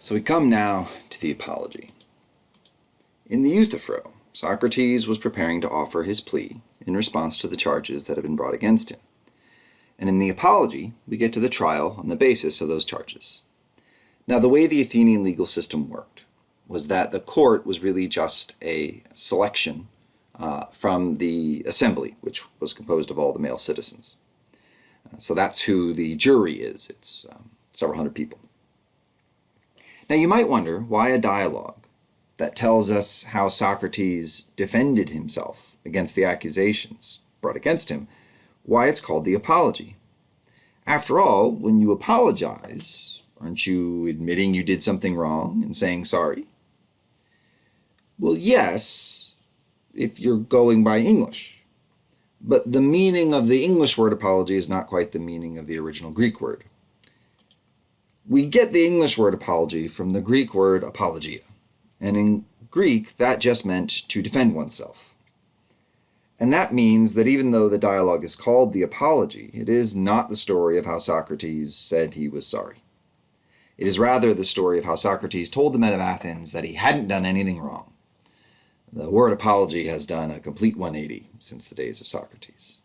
So we come now to the apology. In the Euthyphro, Socrates was preparing to offer his plea in response to the charges that had been brought against him. And in the apology, we get to the trial on the basis of those charges. Now, the way the Athenian legal system worked was that the court was really just a selection from the assembly, which was composed of all the male citizens. So that's who the jury is. It's several hundred people. Now, you might wonder why a dialogue that tells us how Socrates defended himself against the accusations brought against him, why it's called the apology. After all, when you apologize, aren't you admitting you did something wrong and saying sorry? Well, yes, if you're going by English. But the meaning of the English word apology is not quite the meaning of the original Greek word. We get the English word apology from the Greek word apologia, and in Greek that just meant to defend oneself. And that means that even though the dialogue is called the apology, it is not the story of how Socrates said he was sorry. It is rather the story of how Socrates told the men of Athens that he hadn't done anything wrong. The word apology has done a complete 180 since the days of Socrates.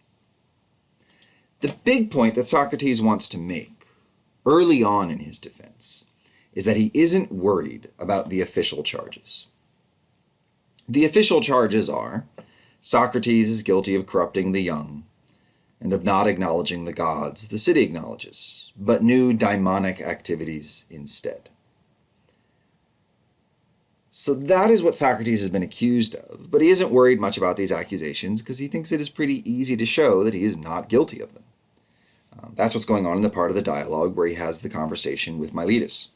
The big point that Socrates wants to make early on in his defense is that he isn't worried about the official charges. The official charges are Socrates is guilty of corrupting the young and of not acknowledging the gods the city acknowledges, but new daimonic activities instead. So that is what Socrates has been accused of, but he isn't worried much about these accusations because he thinks it is pretty easy to show that he is not guilty of them. That's what's going on in the part of the dialogue where he has the conversation with Miletus.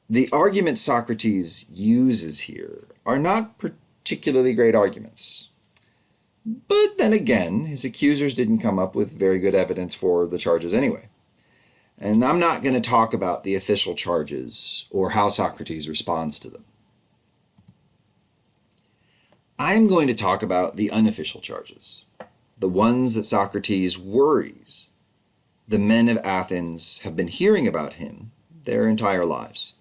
The arguments Socrates uses here are not particularly great arguments. But then again, his accusers didn't come up with very good evidence for the charges anyway. And I'm not going to talk about the official charges or how Socrates responds to them. I'm going to talk about the unofficial charges, the ones that Socrates worries the men of Athens have been hearing about him their entire lives.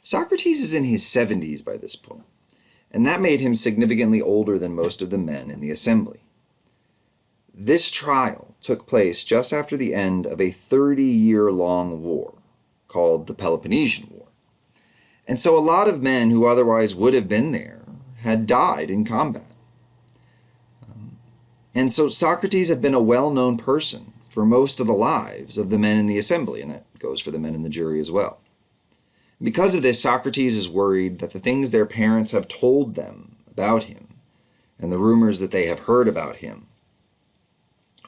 Socrates is in his 70s by this point, and that made him significantly older than most of the men in the assembly. This trial took place just after the end of a 30-year-long war called the Peloponnesian War. And so a lot of men who otherwise would have been there had died in combat. And so Socrates had been a well-known person for most of the lives of the men in the assembly, and that goes for the men in the jury as well. Because of this, Socrates is worried that the things their parents have told them about him and the rumors that they have heard about him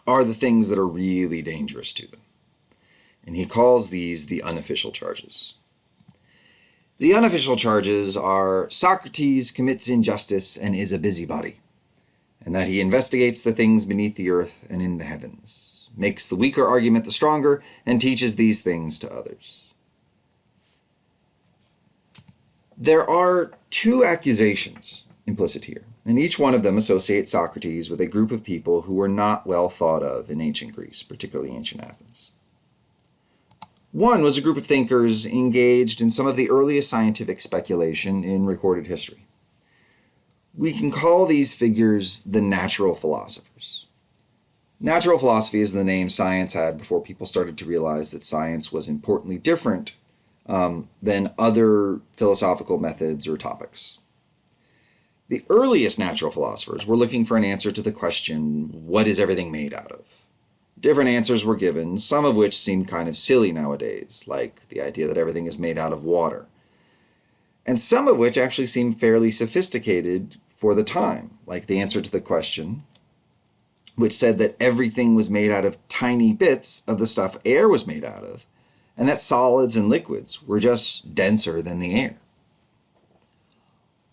are the things that are really dangerous to them. And he calls these the unofficial charges. The unofficial charges are Socrates commits injustice and is a busybody, and that he investigates the things beneath the earth and in the heavens, makes the weaker argument the stronger, and teaches these things to others. There are two accusations implicit here, and each one of them associates Socrates with a group of people who were not well thought of in ancient Greece, particularly ancient Athens. One was a group of thinkers engaged in some of the earliest scientific speculation in recorded history. We can call these figures the natural philosophers. Natural philosophy is the name science had before people started to realize that science was importantly different than other philosophical methods or topics. The earliest natural philosophers were looking for an answer to the question, what is everything made out of? Different answers were given, some of which seem kind of silly nowadays, like the idea that everything is made out of water, and some of which actually seem fairly sophisticated for the time, like the answer to the question, which said that everything was made out of tiny bits of the stuff air was made out of, and that solids and liquids were just denser than the air.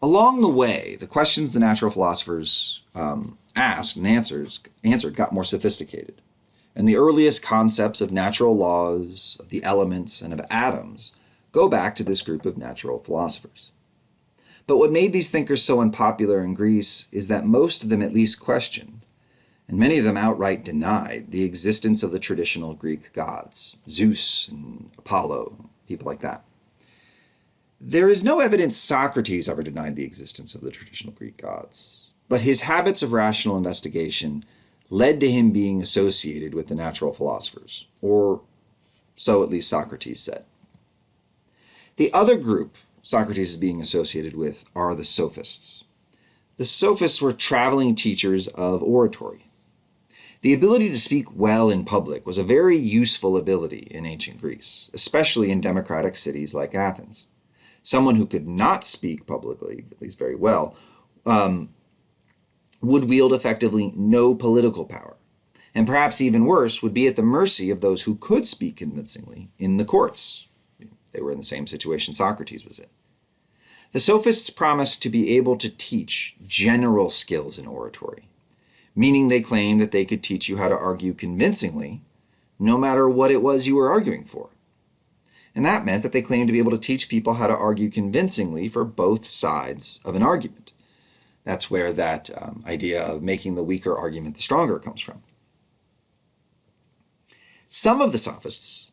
Along the way, the questions the natural philosophers asked and answered got more sophisticated, and the earliest concepts of natural laws, of the elements, and of atoms go back to this group of natural philosophers. But what made these thinkers so unpopular in Greece is that most of them at least questioned and many of them outright denied the existence of the traditional Greek gods, Zeus and Apollo, people like that. There is no evidence Socrates ever denied the existence of the traditional Greek gods, but his habits of rational investigation led to him being associated with the natural philosophers, or so at least Socrates said. The other group Socrates is being associated with are the sophists. The sophists were traveling teachers of oratory. The ability to speak well in public was a very useful ability in ancient Greece, especially in democratic cities like Athens. Someone who could not speak publicly, at least very well, would wield effectively no political power, and perhaps even worse, would be at the mercy of those who could speak convincingly in the courts. They were in the same situation Socrates was in. The sophists promised to be able to teach general skills in oratory, meaning they claimed that they could teach you how to argue convincingly, no matter what it was you were arguing for. And that meant that they claimed to be able to teach people how to argue convincingly for both sides of an argument. That's where that idea of making the weaker argument the stronger comes from. Some of the sophists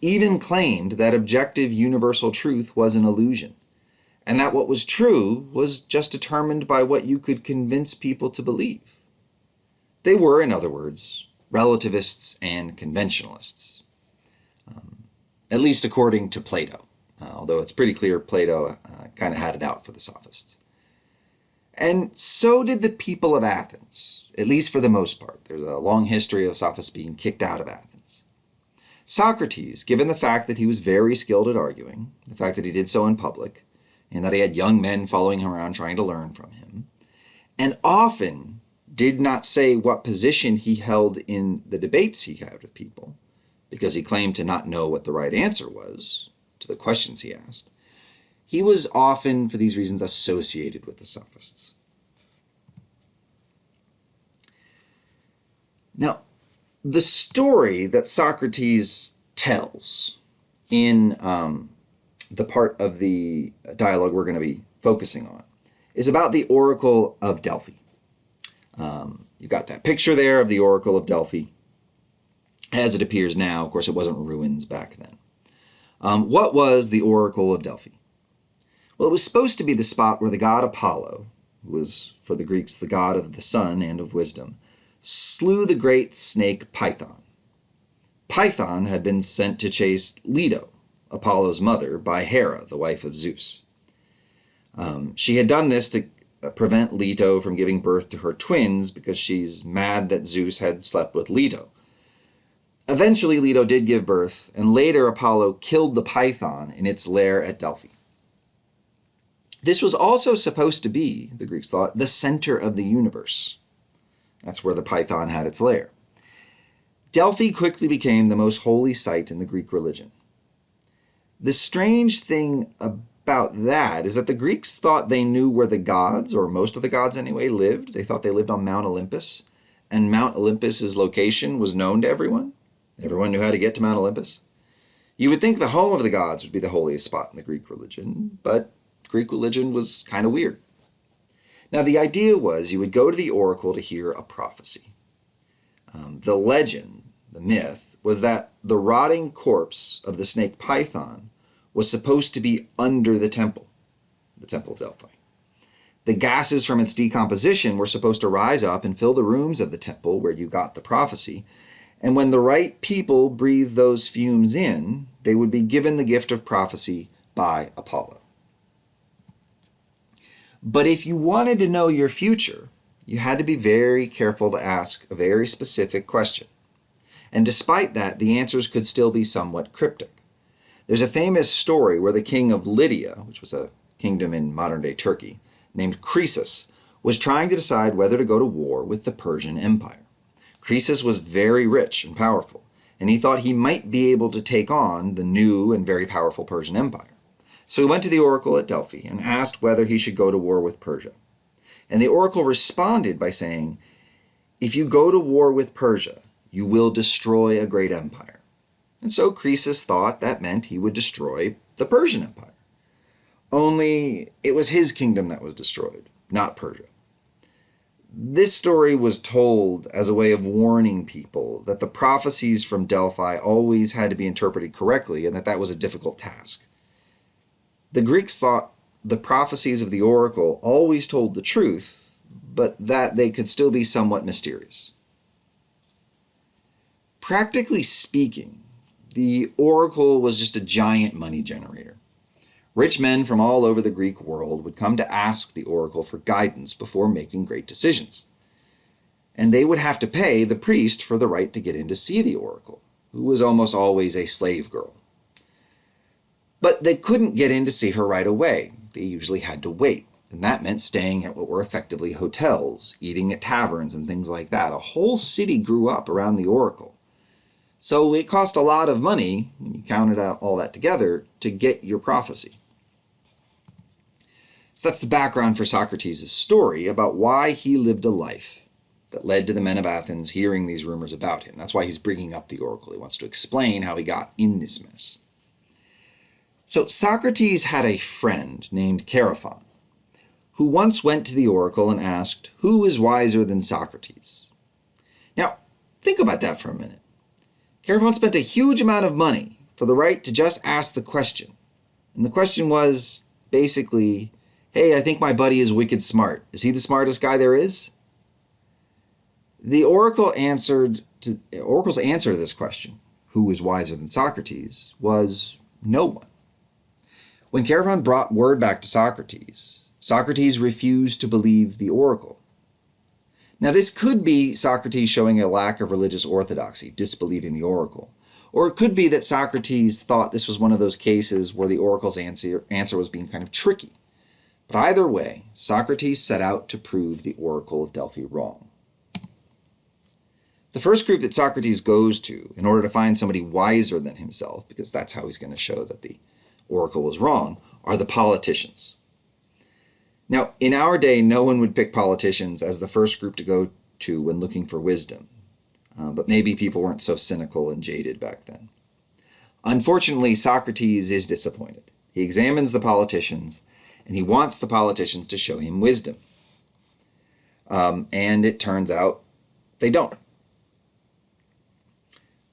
even claimed that objective universal truth was an illusion, and that what was true was just determined by what you could convince people to believe. They were, in other words, relativists and conventionalists, at least according to Plato, although it's pretty clear Plato kind of had it out for the sophists. And so did the people of Athens, at least for the most part. There's a long history of sophists being kicked out of Athens. Socrates, given the fact that he was very skilled at arguing, the fact that he did so in public, and that he had young men following him around trying to learn from him, and often did not say what position he held in the debates he had with people, because he claimed to not know what the right answer was to the questions he asked. He was often, for these reasons, associated with the sophists. Now, the story that Socrates tells in the part of the dialogue we're going to be focusing on is about the Oracle of Delphi. You've got that picture there of the Oracle of Delphi as it appears now. Of course, it wasn't ruins back then. What was the Oracle of Delphi? Well, it was supposed to be the spot where the god Apollo, who was for the Greeks the god of the sun and of wisdom, slew the great snake Python. Python had been sent to chase Leto, Apollo's mother, by Hera, the wife of Zeus. She had done this to prevent Leto from giving birth to her twins because she's mad that Zeus had slept with Leto. Eventually, Leto did give birth, and later Apollo killed the python in its lair at Delphi. This was also supposed to be, the Greeks thought, the center of the universe. That's where the python had its lair. Delphi quickly became the most holy site in the Greek religion. The strange thing about that is that the Greeks thought they knew where the gods, or most of the gods anyway, lived. They thought they lived on Mount Olympus, and Mount Olympus's location was known to everyone. Everyone knew how to get to Mount Olympus. You would think the home of the gods would be the holiest spot in the Greek religion, but Greek religion was kind of weird. Now, the idea was you would go to the oracle to hear a prophecy. The legend, the myth, was that the rotting corpse of the snake Python was supposed to be under the temple of Delphi. The gases from its decomposition were supposed to rise up and fill the rooms of the temple where you got the prophecy, and when the right people breathed those fumes in, they would be given the gift of prophecy by Apollo. But if you wanted to know your future, you had to be very careful to ask a very specific question. And despite that, the answers could still be somewhat cryptic. There's a famous story where the king of Lydia, which was a kingdom in modern-day Turkey, named Croesus, was trying to decide whether to go to war with the Persian Empire. Croesus was very rich and powerful, and he thought he might be able to take on the new and very powerful Persian Empire. So he went to the oracle at Delphi and asked whether he should go to war with Persia. And the oracle responded by saying, "If you go to war with Persia, you will destroy a great empire." And so Croesus thought that meant he would destroy the Persian Empire. Only it was his kingdom that was destroyed, not Persia. This story was told as a way of warning people that the prophecies from Delphi always had to be interpreted correctly and that that was a difficult task. The Greeks thought the prophecies of the oracle always told the truth, but that they could still be somewhat mysterious. Practically speaking, the oracle was just a giant money generator. Rich men from all over the Greek world would come to ask the oracle for guidance before making great decisions. And they would have to pay the priest for the right to get in to see the oracle, who was almost always a slave girl. But they couldn't get in to see her right away. They usually had to wait, and that meant staying at what were effectively hotels, eating at taverns, and things like that. A whole city grew up around the oracle. So it cost a lot of money, when you counted out all that together, to get your prophecy. So that's the background for Socrates' story about why he lived a life that led to the men of Athens hearing these rumors about him. That's why he's bringing up the oracle. He wants to explain how he got in this mess. So Socrates had a friend named Chaerephon, who once went to the oracle and asked, "Who is wiser than Socrates?" Now, think about that for a minute. Chaerephon spent a huge amount of money for the right to just ask the question. And the question was basically, hey, I think my buddy is wicked smart. Is he the smartest guy there is? The oracle's answer to this question, who is wiser than Socrates, was no one. When Chaerephon brought word back to Socrates, Socrates refused to believe the oracle. Now, this could be Socrates showing a lack of religious orthodoxy, disbelieving the oracle. Or it could be that Socrates thought this was one of those cases where the oracle's answer was being kind of tricky. But either way, Socrates set out to prove the oracle of Delphi wrong. The first group that Socrates goes to in order to find somebody wiser than himself, because that's how he's going to show that the oracle was wrong, are the politicians. Now, in our day, no one would pick politicians as the first group to go to when looking for wisdom. But maybe people weren't so cynical and jaded back then. Unfortunately, Socrates is disappointed. He examines the politicians, and he wants the politicians to show him wisdom. And it turns out they don't.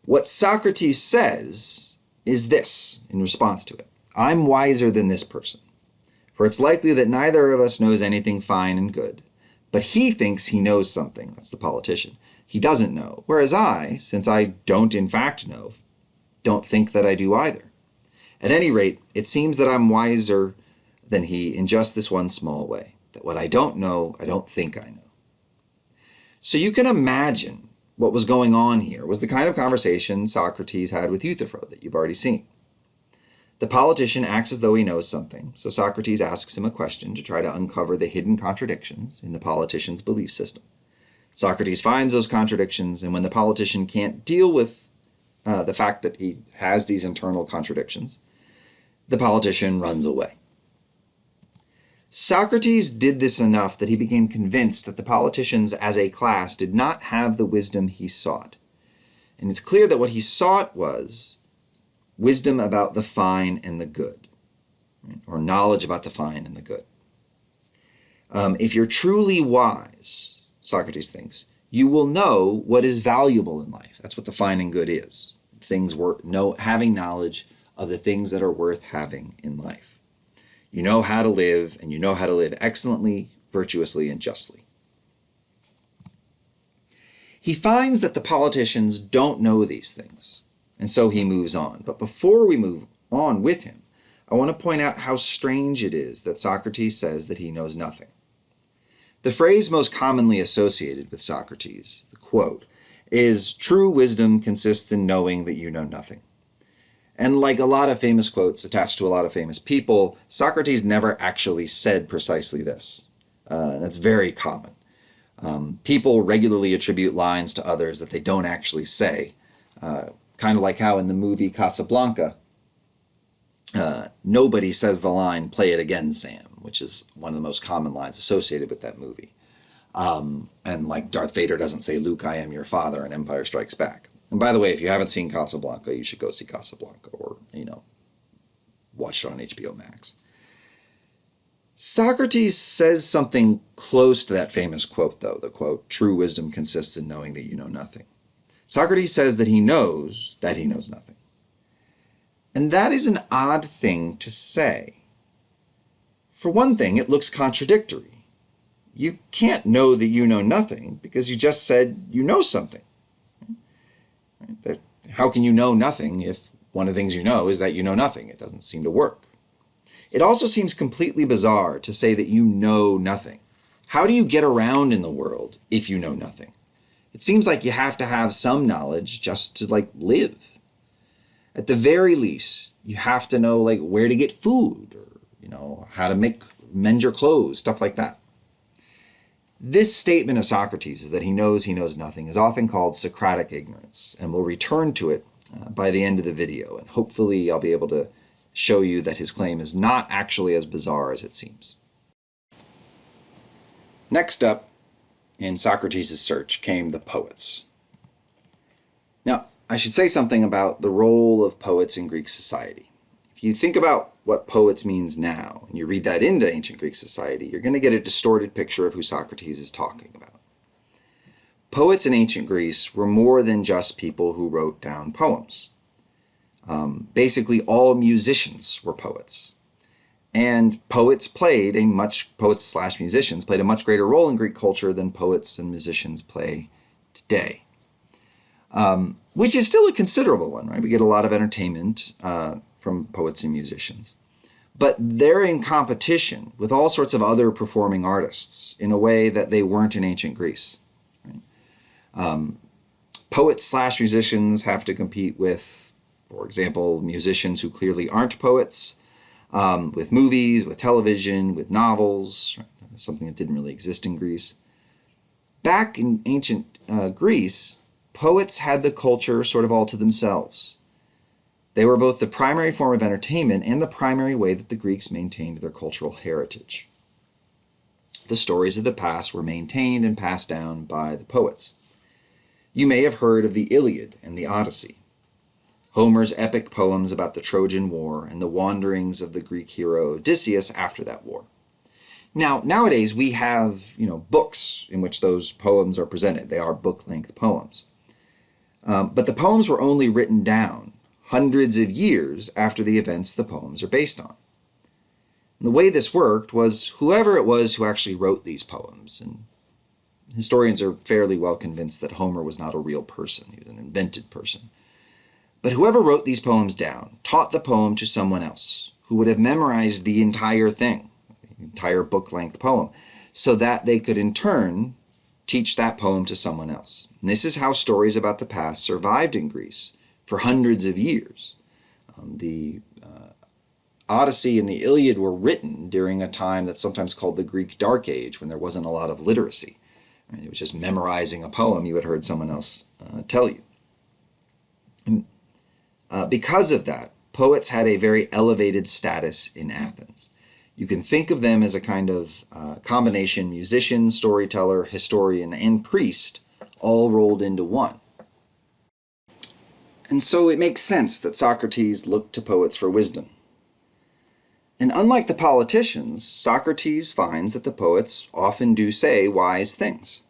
What Socrates says is this in response to it: "I'm wiser than this person. For it's likely that neither of us knows anything fine and good. But he thinks he knows something," that's the politician, "he doesn't know. Whereas I, since I don't in fact know, don't think that I do either. At any rate, it seems that I'm wiser than he in just this one small way, that what I don't know, I don't think I know." So you can imagine what was going on here was the kind of conversation Socrates had with Euthyphro that you've already seen. The politician acts as though he knows something, so Socrates asks him a question to try to uncover the hidden contradictions in the politician's belief system. Socrates finds those contradictions, and when the politician can't deal with the fact that he has these internal contradictions, the politician runs away. Socrates did this enough that he became convinced that the politicians as a class did not have the wisdom he sought. And it's clear that what he sought was wisdom about the fine and the good, right? Or knowledge about the fine and the good. If you're truly wise, Socrates thinks, you will know what is valuable in life. That's what the fine and good is. Having knowledge of the things that are worth having in life. You know how to live, and you know how to live excellently, virtuously, and justly. He finds that the politicians don't know these things, and so he moves on. But before we move on with him, I want to point out how strange it is that Socrates says that he knows nothing. The phrase most commonly associated with Socrates, the quote, is, "True wisdom consists in knowing that you know nothing." And like a lot of famous quotes attached to a lot of famous people, Socrates never actually said precisely this. And that's very common. People regularly attribute lines to others that they don't actually say. Kind of like how in the movie Casablanca, nobody says the line, "Play it again, Sam," which is one of the most common lines associated with that movie. And like Darth Vader doesn't say, "Luke, I am your father," in Empire Strikes Back. And by the way, if you haven't seen Casablanca, you should go see Casablanca, or, watch it on HBO Max. Socrates says something close to that famous quote, though, the quote, "True wisdom consists in knowing that you know nothing." Socrates says that he knows nothing. And that is an odd thing to say. For one thing, it looks contradictory. You can't know that you know nothing because you just said you know something. How can you know nothing if one of the things you know is that you know nothing? It doesn't seem to work. It also seems completely bizarre to say that you know nothing. How do you get around in the world if you know nothing? It seems like you have to have some knowledge just to live. At the very least, you have to know where to get food, or how to mend your clothes, stuff like that. This statement of Socrates is that he knows nothing is often called Socratic ignorance, and we'll return to it by the end of the video, and hopefully I'll be able to show you that his claim is not actually as bizarre as it seems. Next up in Socrates' search came the poets. Now, I should say something about the role of poets in Greek society. If you think about what poets means now, and you read that into ancient Greek society, you're going to get a distorted picture of who Socrates is talking about. Poets in ancient Greece were more than just people who wrote down poems. Basically, all musicians were poets. And poets/musicians played a much greater role in Greek culture than poets and musicians play today. Which is still a considerable one, right? We get a lot of entertainment from poets and musicians. But they're in competition with all sorts of other performing artists in a way that they weren't in ancient Greece. Right? Poets/musicians have to compete with, for example, musicians who clearly aren't poets, with movies, with television, with novels, right? Something that didn't really exist in Greece. Back in ancient Greece, poets had the culture sort of all to themselves. They were both the primary form of entertainment and the primary way that the Greeks maintained their cultural heritage. The stories of the past were maintained and passed down by the poets. You may have heard of the Iliad and the Odyssey, Homer's epic poems about the Trojan War and the wanderings of the Greek hero Odysseus after that war. Now, nowadays we have, books in which those poems are presented. They are book-length poems. But the poems were only written down hundreds of years after the events the poems are based on. And the way this worked was whoever it was who actually wrote these poems, and historians are fairly well convinced that Homer was not a real person, he was an invented person. But whoever wrote these poems down taught the poem to someone else who would have memorized the entire thing, the entire book-length poem, so that they could in turn teach that poem to someone else. And this is how stories about the past survived in Greece for hundreds of years. The Odyssey and the Iliad were written during a time that's sometimes called the Greek Dark Age, when there wasn't a lot of literacy. Right? It was just memorizing a poem you had heard someone else tell you. And, because of that, poets had a very elevated status in Athens. You can think of them as a kind of combination musician, storyteller, historian, and priest, all rolled into one. And so it makes sense that Socrates looked to poets for wisdom. And unlike the politicians, Socrates finds that the poets often do say wise things.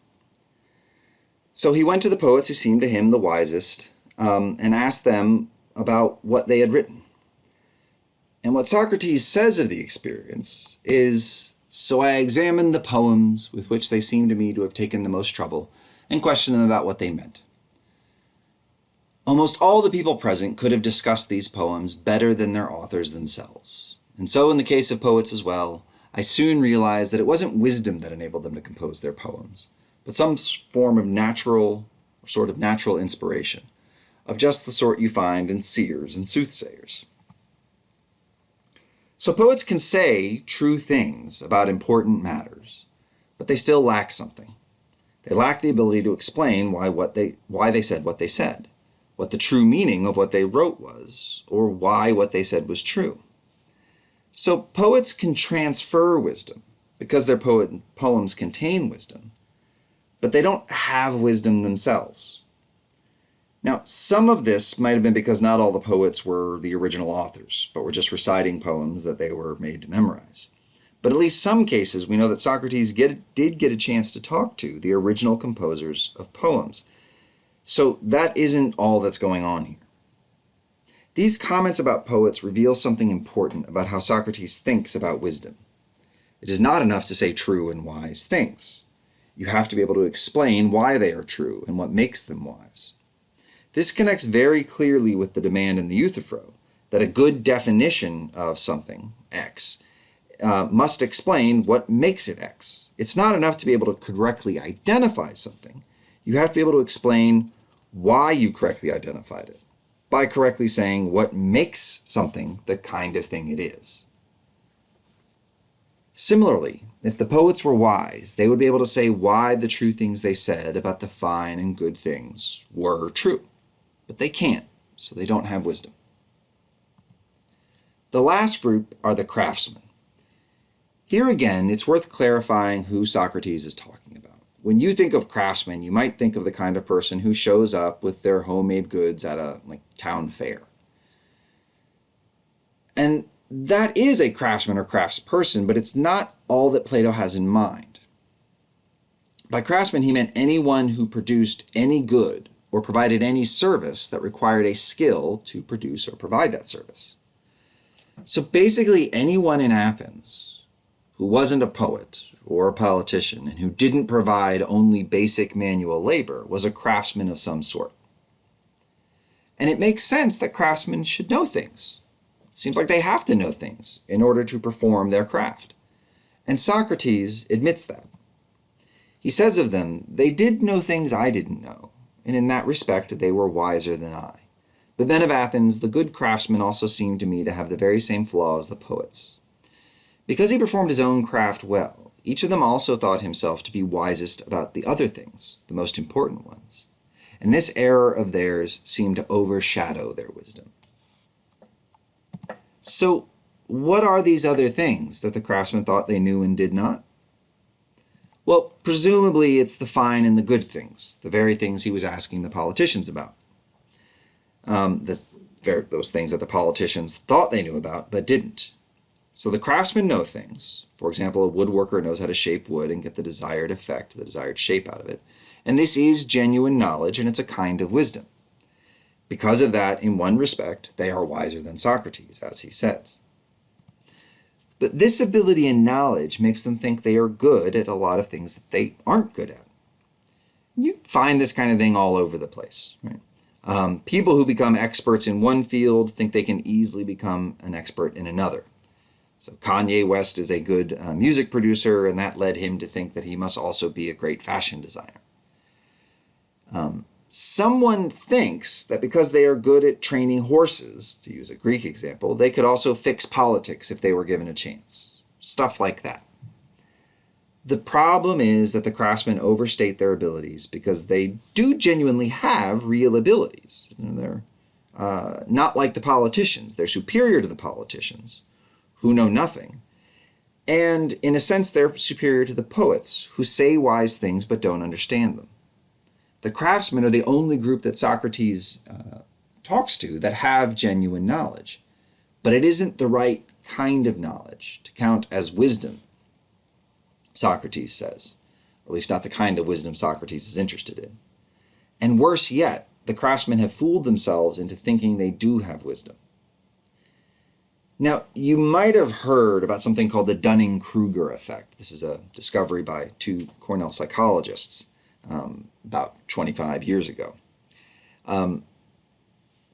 So he went to the poets who seemed to him the wisest and asked them about what they had written. And what Socrates says of the experience is, "So I examined the poems with which they seemed to me to have taken the most trouble and questioned them about what they meant. Almost all the people present could have discussed these poems better than their authors themselves. And so in the case of poets as well, I soon realized that it wasn't wisdom that enabled them to compose their poems, but some form of natural inspiration, of just the sort you find in seers and soothsayers." So poets can say true things about important matters, but they still lack something. They lack the ability to explain why they said what they said, what the true meaning of what they wrote was, or why what they said was true. So poets can transfer wisdom because their poems contain wisdom, but they don't have wisdom themselves. Now, some of this might have been because not all the poets were the original authors, but were just reciting poems that they were made to memorize. But at least some cases we know that Socrates did get a chance to talk to the original composers of poems. So that isn't all that's going on here. These comments about poets reveal something important about how Socrates thinks about wisdom. It is not enough to say true and wise things. You have to be able to explain why they are true and what makes them wise. This connects very clearly with the demand in the Euthyphro that a good definition of something, X, must explain what makes it X. It's not enough to be able to correctly identify something. You have to be able to explain why you correctly identified it by correctly saying what makes something the kind of thing it is. Similarly, if the poets were wise, they would be able to say why the true things they said about the fine and good things were true. But they can't, so they don't have wisdom. The last group are the craftsmen. Here again, it's worth clarifying who Socrates is talking about. When you think of craftsmen, you might think of the kind of person who shows up with their homemade goods at a town fair. And that is a craftsman or craftsperson, but it's not all that Plato has in mind. By craftsman, he meant anyone who produced any good or provided any service that required a skill to produce or provide that service. So basically, anyone in Athens who wasn't a poet or a politician and who didn't provide only basic manual labor was a craftsman of some sort. And it makes sense that craftsmen should know things. It seems like they have to know things in order to perform their craft. And Socrates admits that. He says of them, "They did know things I didn't know, and in that respect they were wiser than I. But men of Athens, the good craftsmen also seemed to me to have the very same flaw as the poets. Because he performed his own craft well, each of them also thought himself to be wisest about the other things, the most important ones. And this error of theirs seemed to overshadow their wisdom." So, what are these other things that the craftsmen thought they knew and did not? Well, presumably it's the fine and the good things, the very things he was asking the politicians about. Those things that the politicians thought they knew about, but didn't. So the craftsmen know things. For example, a woodworker knows how to shape wood and get the desired effect, the desired shape out of it. And this is genuine knowledge, and it's a kind of wisdom. Because of that, in one respect, they are wiser than Socrates, as he says. But this ability and knowledge makes them think they are good at a lot of things that they aren't good at. You find this kind of thing all over the place, right? People who become experts in one field think they can easily become an expert in another. So Kanye West is a good music producer, and that led him to think that he must also be a great fashion designer. Someone thinks that because they are good at training horses, to use a Greek example, they could also fix politics if they were given a chance. Stuff like that. The problem is that the craftsmen overstate their abilities because they do genuinely have real abilities. They're not like the politicians. They're superior to the politicians, who know nothing. And in a sense, they're superior to the poets, who say wise things but don't understand them. The craftsmen are the only group that Socrates talks to that have genuine knowledge. But it isn't the right kind of knowledge to count as wisdom, Socrates says. Or at least not the kind of wisdom Socrates is interested in. And worse yet, the craftsmen have fooled themselves into thinking they do have wisdom. Now, you might have heard about something called the Dunning-Kruger effect. This is a discovery by two Cornell psychologists about 25 years ago.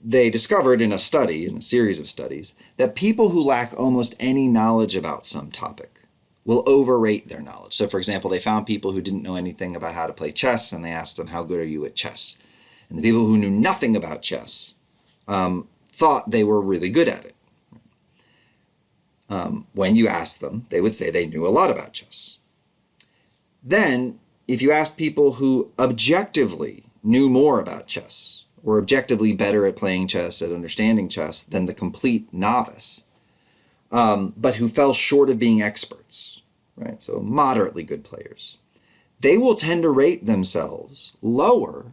They discovered in a series of studies, that people who lack almost any knowledge about some topic will overrate their knowledge. So, for example, they found people who didn't know anything about how to play chess, and they asked them, "How good are you at chess?" And the people who knew nothing about chess thought they were really good at it. When you asked them, they would say they knew a lot about chess. Then, if you asked people who objectively knew more about chess, or objectively better at playing chess, at understanding chess, than the complete novice, but who fell short of being experts, right? So moderately good players, they will tend to rate themselves lower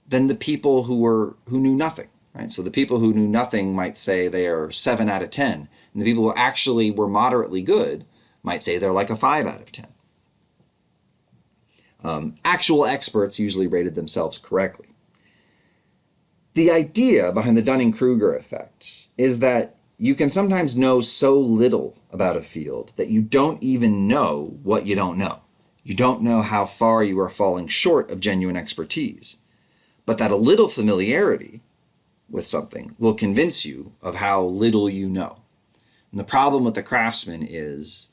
than the people who knew nothing, right? So the people who knew nothing might say they are 7 out of 10, and the people who actually were moderately good might say they're like a 5 out of 10. Actual experts usually rated themselves correctly. The idea behind the Dunning-Kruger effect is that you can sometimes know so little about a field that you don't even know what you don't know. You don't know how far you are falling short of genuine expertise, but that a little familiarity with something will convince you of how little you know. And the problem with the craftsman is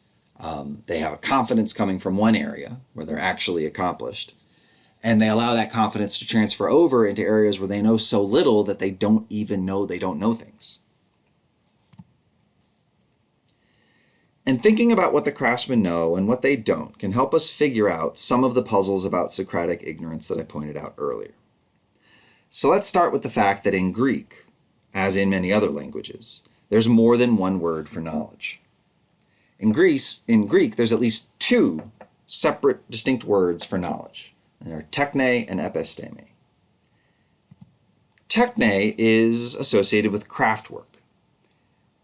they have a confidence coming from one area where they're actually accomplished, and they allow that confidence to transfer over into areas where they know so little that they don't even know they don't know things. And thinking about what the craftsmen know and what they don't can help us figure out some of the puzzles about Socratic ignorance that I pointed out earlier. So let's start with the fact that in Greek, as in many other languages, there's more than one word for knowledge. In Greek, there's at least 2 separate, distinct words for knowledge. And they're techne and episteme. Techne is associated with craft work.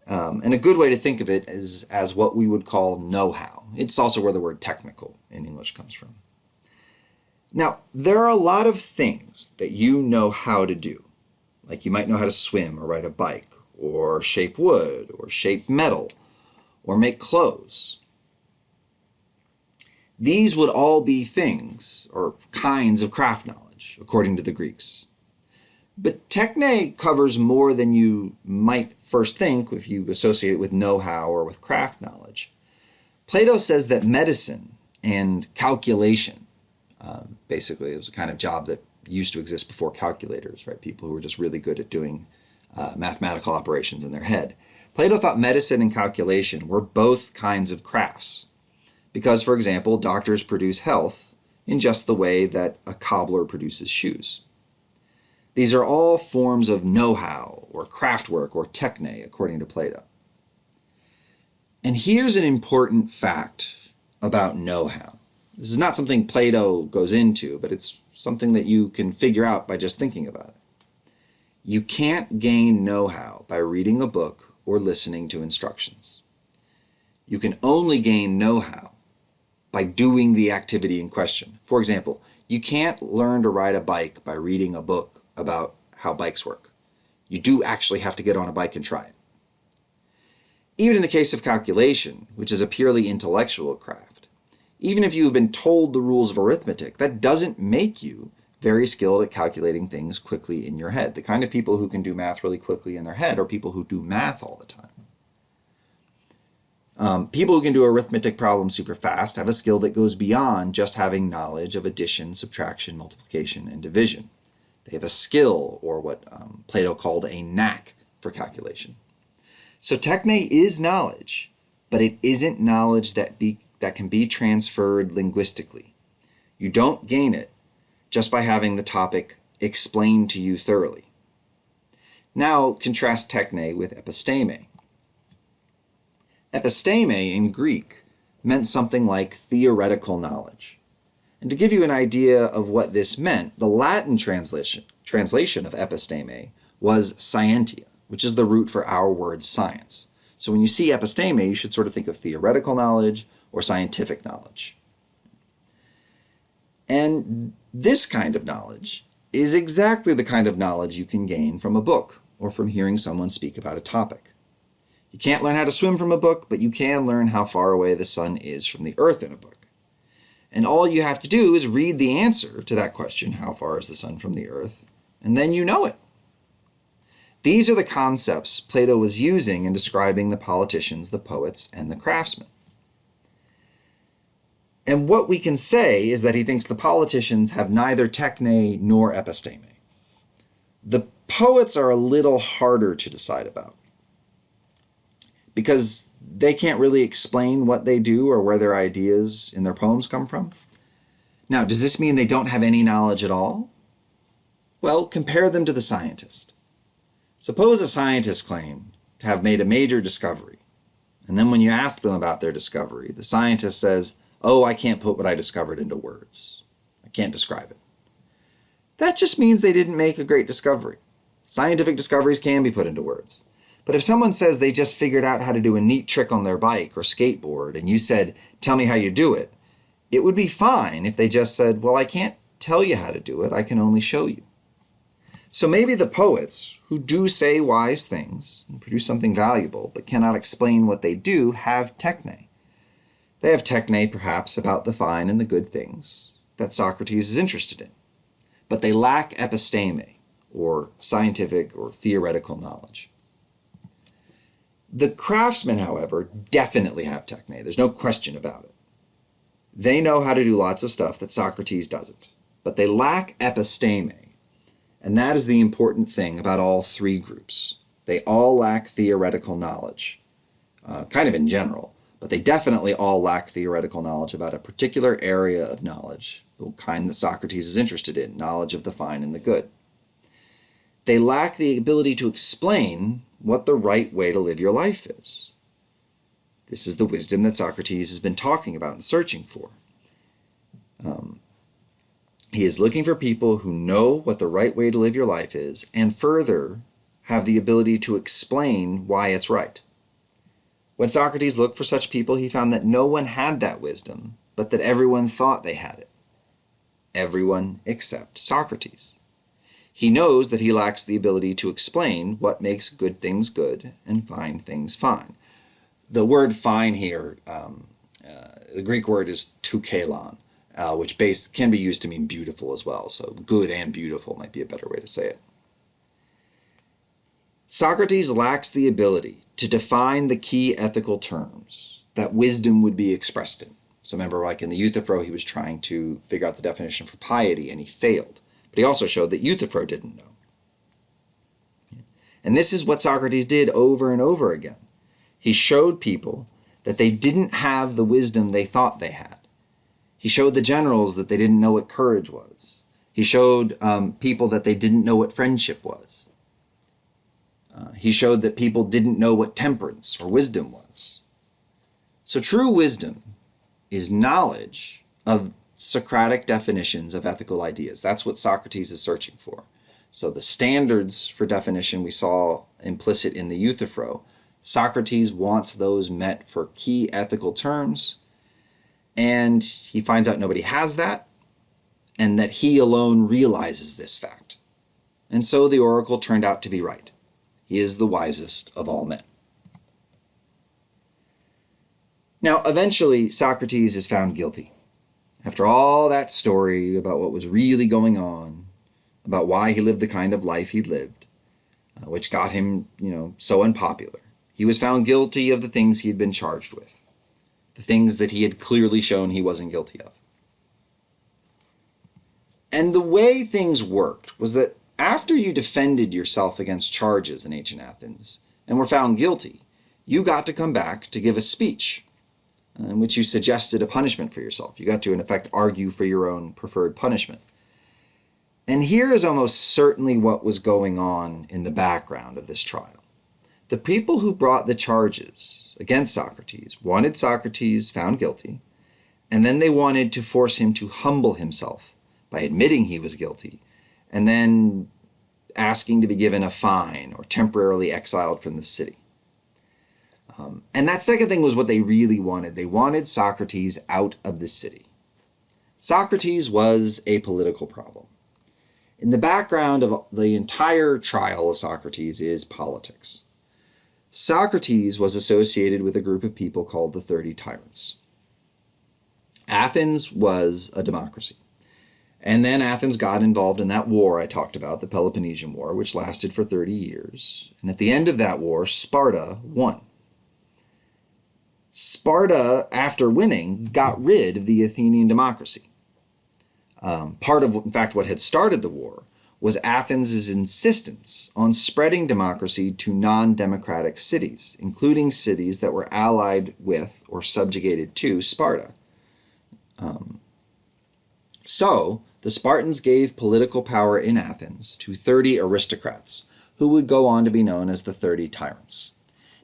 And a good way to think of it is as what we would call know-how. It's also where the word technical in English comes from. Now, there are a lot of things that you know how to do. Like you might know how to swim or ride a bike, or shape wood, or shape metal, or make clothes. These would all be things or kinds of craft knowledge, according to the Greeks. But techne covers more than you might first think if you associate it with know-how or with craft knowledge. Plato says that medicine and calculation, basically it was a kind of job that used to exist before calculators, right? People who were just really good at doing mathematical operations in their head. Plato thought medicine and calculation were both kinds of crafts. Because, for example, doctors produce health in just the way that a cobbler produces shoes. These are all forms of know-how or craft work or techne, according to Plato. And here's an important fact about know-how. This is not something Plato goes into, but it's something that you can figure out by just thinking about it. You can't gain know-how by reading a book or listening to instructions. You can only gain know-how by doing the activity in question. For example, you can't learn to ride a bike by reading a book about how bikes work. You do actually have to get on a bike and try it. Even in the case of calculation, which is a purely intellectual craft, even if you've been told the rules of arithmetic, that doesn't make you very skilled at calculating things quickly in your head. The kind of people who can do math really quickly in their head are people who do math all the time. People who can do arithmetic problems super fast have a skill that goes beyond just having knowledge of addition, subtraction, multiplication, and division. They have a skill, or what Plato called a knack, for calculation. So techne is knowledge, but it isn't knowledge that can be transferred linguistically. You don't gain it just by having the topic explained to you thoroughly. Now contrast techne with episteme. Episteme in Greek meant something like theoretical knowledge. And to give you an idea of what this meant, the Latin translation of episteme was scientia, which is the root for our word science. So when you see episteme, you should sort of think of theoretical knowledge or scientific knowledge. And this kind of knowledge is exactly the kind of knowledge you can gain from a book or from hearing someone speak about a topic. You can't learn how to swim from a book, but you can learn how far away the sun is from the earth in a book. And all you have to do is read the answer to that question, how far is the sun from the earth, and then you know it. These are the concepts Plato was using in describing the politicians, the poets, and the craftsmen. And what we can say is that he thinks the politicians have neither techne nor episteme. The poets are a little harder to decide about, because they can't really explain what they do or where their ideas in their poems come from. Now, does this mean they don't have any knowledge at all? Well, compare them to the scientist. Suppose a scientist claimed to have made a major discovery, and then when you ask them about their discovery, the scientist says, "Oh, I can't put what I discovered into words. I can't describe it." That just means they didn't make a great discovery. Scientific discoveries can be put into words. But if someone says they just figured out how to do a neat trick on their bike or skateboard, and you said, "Tell me how you do it," it would be fine if they just said, "Well, I can't tell you how to do it, I can only show you." So maybe the poets, who do say wise things and produce something valuable, but cannot explain what they do, have techne. They have techne, perhaps, about the fine and the good things that Socrates is interested in. But they lack episteme, or scientific or theoretical knowledge. The craftsmen, however, definitely have techne. There's no question about it. They know how to do lots of stuff that Socrates doesn't, but they lack episteme. And that is the important thing about all three groups. They all lack theoretical knowledge, kind of in general, but they definitely all lack theoretical knowledge about a particular area of knowledge, the kind that Socrates is interested in, knowledge of the fine and the good. They lack the ability to explain what the right way to live your life is. This is the wisdom that Socrates has been talking about and searching for. He is looking for people who know what the right way to live your life is, and further, have the ability to explain why it's right. When Socrates looked for such people, he found that no one had that wisdom, but that everyone thought they had it. Everyone except Socrates. He knows that he lacks the ability to explain what makes good things good and fine things fine. The word fine here, the Greek word is toukalon, which can be used to mean beautiful as well. So good and beautiful might be a better way to say it. Socrates lacks the ability to define the key ethical terms that wisdom would be expressed in. So remember, like in the Euthyphro, he was trying to figure out the definition for piety, and he failed. But he also showed that Euthyphro didn't know. And this is what Socrates did over and over again. He showed people that they didn't have the wisdom they thought they had. He showed the generals that they didn't know what courage was. He showed people that they didn't know what friendship was. He showed that people didn't know what temperance or wisdom was. So true wisdom is knowledge of Socratic definitions of ethical ideas. That's what Socrates is searching for. So the standards for definition we saw implicit in the Euthyphro, Socrates wants those met for key ethical terms, and he finds out nobody has that, and that he alone realizes this fact. And so the oracle turned out to be right. He is the wisest of all men. Now, eventually, Socrates is found guilty. After all that story about what was really going on, about why he lived the kind of life he lived, which got him, so unpopular, he was found guilty of the things he had been charged with, the things that he had clearly shown he wasn't guilty of. And the way things worked was that after you defended yourself against charges in ancient Athens and were found guilty, you got to come back to give a speech in which you suggested a punishment for yourself. You got to, in effect, argue for your own preferred punishment. And here is almost certainly what was going on in the background of this trial. The people who brought the charges against Socrates wanted Socrates found guilty, and then they wanted to force him to humble himself by admitting he was guilty, and then asking to be given a fine or temporarily exiled from the city. And that second thing was what they really wanted. They wanted Socrates out of the city. Socrates was a political problem. In the background of the entire trial of Socrates is politics. Socrates was associated with a group of people called the 30 Tyrants. Athens was a democracy. And then Athens got involved in that war I talked about, the Peloponnesian War, which lasted for 30 years. And at the end of that war, Sparta won. Sparta, after winning, got rid of the Athenian democracy. Part of, in fact, what had started the war was Athens' insistence on spreading democracy to non-democratic cities, including cities that were allied with or subjugated to Sparta. So the Spartans gave political power in Athens to 30 aristocrats, who would go on to be known as the 30 Tyrants.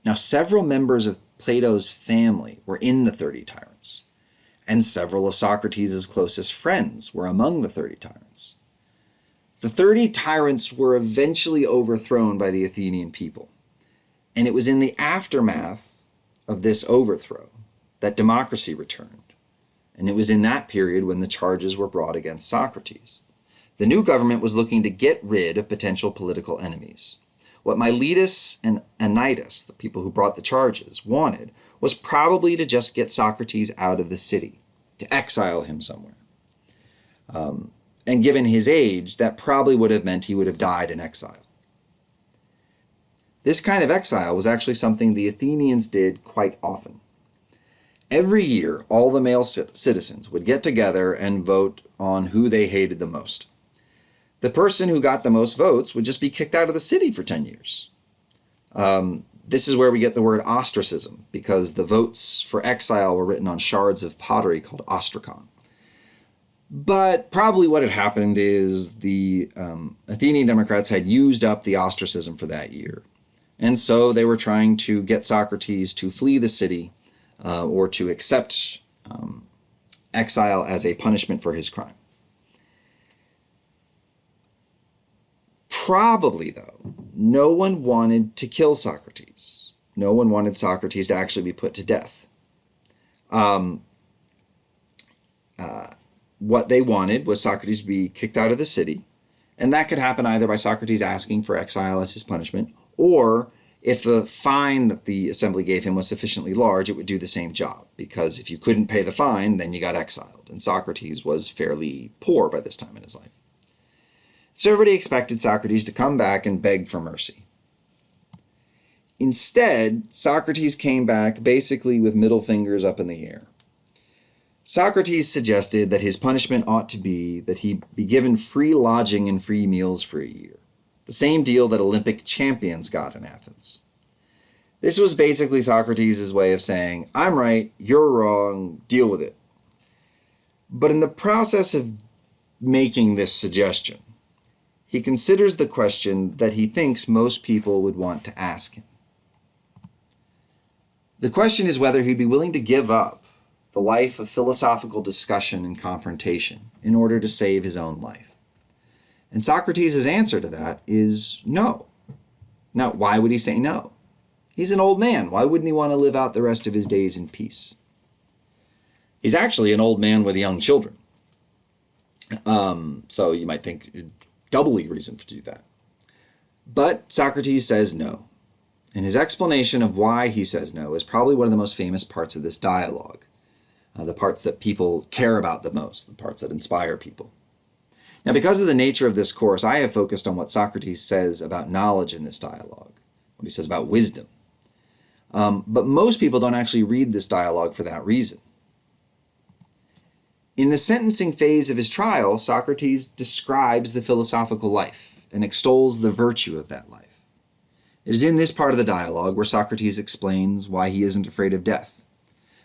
Now, several members of Plato's family were in the 30 Tyrants, and several of Socrates' closest friends were among the 30 Tyrants. The 30 Tyrants were eventually overthrown by the Athenian people, And it was in the aftermath of this overthrow that democracy returned. And it was in that period when the charges were brought against Socrates. The new government was looking to get rid of potential political enemies. What Miletus and Anytus, the people who brought the charges, wanted was probably to just get Socrates out of the city, to exile him somewhere. And given his age, that probably would have meant he would have died in exile. This kind of exile was actually something the Athenians did quite often. Every year, all the male citizens would get together and vote on who they hated the most. The person who got the most votes would just be kicked out of the city for 10 years. This is where we get the word ostracism, because the votes for exile were written on shards of pottery called ostracon. But probably what had happened is the Athenian Democrats had used up the ostracism for that year. And so they were trying to get Socrates to flee the city or to accept exile as a punishment for his crime. Probably, though, no one wanted to kill Socrates. No one wanted Socrates to actually be put to death. What they wanted was Socrates to be kicked out of the city, and that could happen either by Socrates asking for exile as his punishment, or if the fine that the assembly gave him was sufficiently large, it would do the same job, because if you couldn't pay the fine, then you got exiled, and Socrates was fairly poor by this time in his life. So everybody expected Socrates to come back and beg for mercy. Instead, Socrates came back basically with middle fingers up in the air. Socrates suggested that his punishment ought to be that he be given free lodging and free meals for a year, the same deal that Olympic champions got in Athens. This was basically Socrates' way of saying, I'm right, you're wrong, deal with it. But in the process of making this suggestion, he considers the question that he thinks most people would want to ask him. The question is whether he'd be willing to give up the life of philosophical discussion and confrontation in order to save his own life. And Socrates' answer to that is no. Now, why would he say no? He's an old man. Why wouldn't he want to live out the rest of his days in peace? He's actually an old man with young children. So you might think doubly reason to do that. But Socrates says no. And his explanation of why he says no is probably one of the most famous parts of this dialogue. The parts that people care about the most, the parts that inspire people. Now, because of the nature of this course, I have focused on what Socrates says about knowledge in this dialogue, what he says about wisdom. But most people don't actually read this dialogue for that reason. In the sentencing phase of his trial, Socrates describes the philosophical life and extols the virtue of that life. It is in this part of the dialogue where Socrates explains why he isn't afraid of death.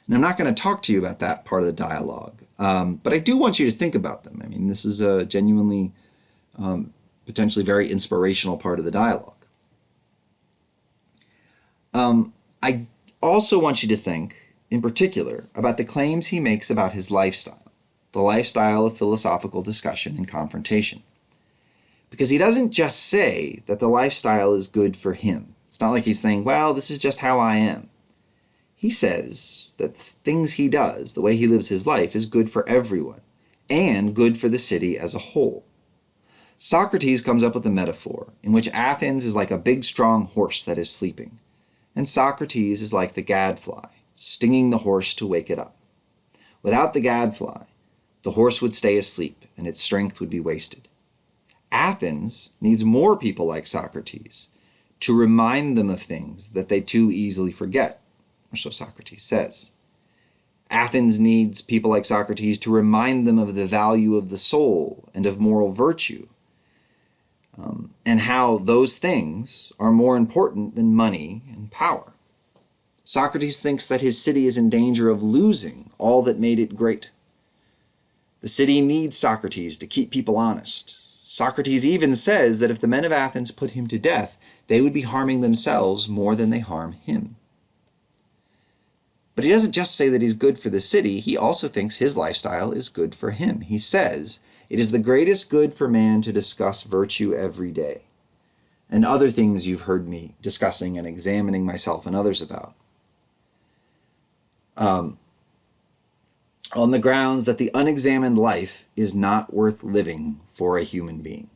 And I'm not going to talk to you about that part of the dialogue, but I do want you to think about them. I mean, this is a genuinely, potentially very inspirational part of the dialogue. I also want you to think, in particular, about the claims he makes about his lifestyle, the lifestyle of philosophical discussion and confrontation. Because he doesn't just say that the lifestyle is good for him. It's not like he's saying, well, this is just how I am. He says that the things he does, the way he lives his life, is good for everyone, and good for the city as a whole. Socrates comes up with a metaphor in which Athens is like a big, strong horse that is sleeping, and Socrates is like the gadfly, stinging the horse to wake it up. Without the gadfly, the horse would stay asleep, and its strength would be wasted. Athens needs more people like Socrates to remind them of things that they too easily forget, or so Socrates says. Athens needs people like Socrates to remind them of the value of the soul and of moral virtue, and how those things are more important than money and power. Socrates thinks that his city is in danger of losing all that made it great. The city needs Socrates to keep people honest. Socrates even says that if the men of Athens put him to death, they would be harming themselves more than they harm him. But he doesn't just say that he's good for the city, he also thinks his lifestyle is good for him. He says, it is the greatest good for man to discuss virtue every day. and other things you've heard me discussing and examining myself and others about. On the grounds that the unexamined life is not worth living for a human being.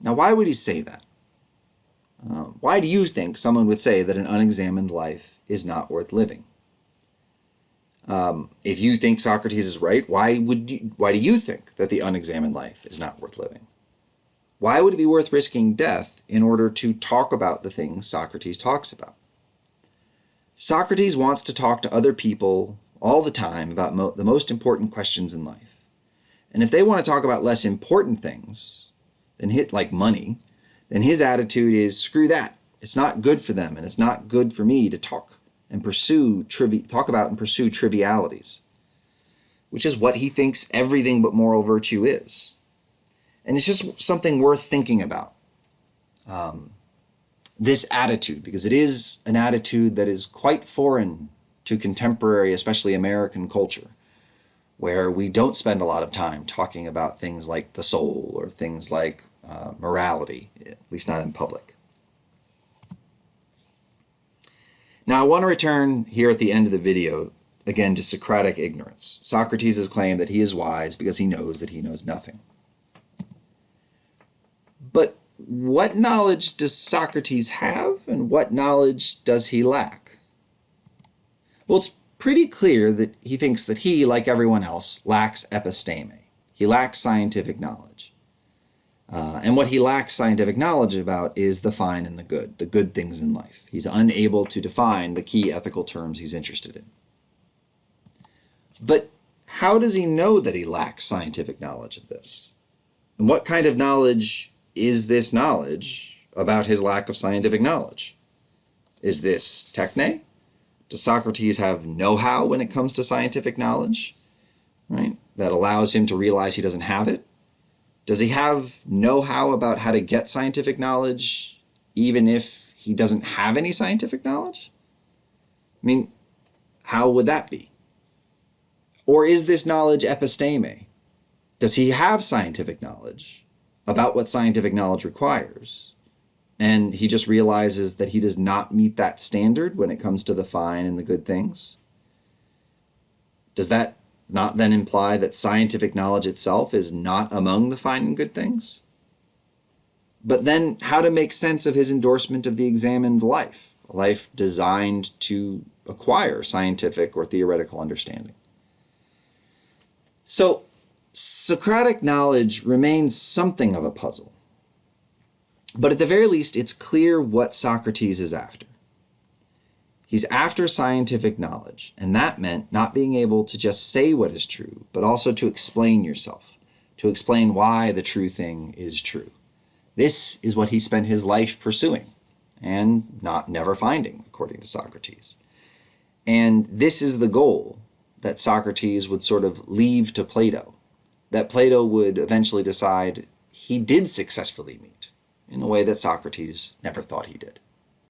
Now, why would he say that? Why do you think someone would say that an unexamined life is not worth living? If you think Socrates is right, why do you think that the unexamined life is not worth living? Why would it be worth risking death in order to talk about the things Socrates talks about? Socrates wants to talk to other people all the time about the most important questions in life. And if they want to talk about less important things than like money, then his attitude is, screw that. It's not good for them, and it's not good for me to talk about and pursue trivialities, which is what he thinks everything but moral virtue is. And it's just something worth thinking about, this attitude, because it is an attitude that is quite foreign to contemporary, especially American culture, where we don't spend a lot of time talking about things like the soul or things like morality, at least not in public. Now, I want to return here at the end of the video, again, to Socratic ignorance. Socrates has claimed that he is wise because he knows that he knows nothing. But what knowledge does Socrates have, and what knowledge does he lack? Well, it's pretty clear that he thinks that he, like everyone else, lacks episteme. He lacks scientific knowledge. And what he lacks scientific knowledge about is the fine and the good things in life. He's unable to define the key ethical terms he's interested in. But how does he know that he lacks scientific knowledge of this? And what kind of knowledge is this knowledge about his lack of scientific knowledge? Is this techne? Does Socrates have know-how when it comes to scientific knowledge, right? That allows him to realize he doesn't have it? Does he have know-how about how to get scientific knowledge even if he doesn't have any scientific knowledge? I mean, how would that be? Or is this knowledge episteme? Does he have scientific knowledge about what scientific knowledge requires, and he just realizes that he does not meet that standard when it comes to the fine and the good things? Does that not then imply that scientific knowledge itself is not among the fine and good things? But then how to make sense of his endorsement of the examined life, a life designed to acquire scientific or theoretical understanding? So Socratic knowledge remains something of a puzzle. But at the very least, it's clear what Socrates is after. He's after scientific knowledge, and that meant not being able to just say what is true, but also to explain yourself, to explain why the true thing is true. This is what he spent his life pursuing, and never finding, according to Socrates. And this is the goal that Socrates would sort of leave to Plato, that Plato would eventually decide he did successfully meet, in a way that Socrates never thought he did.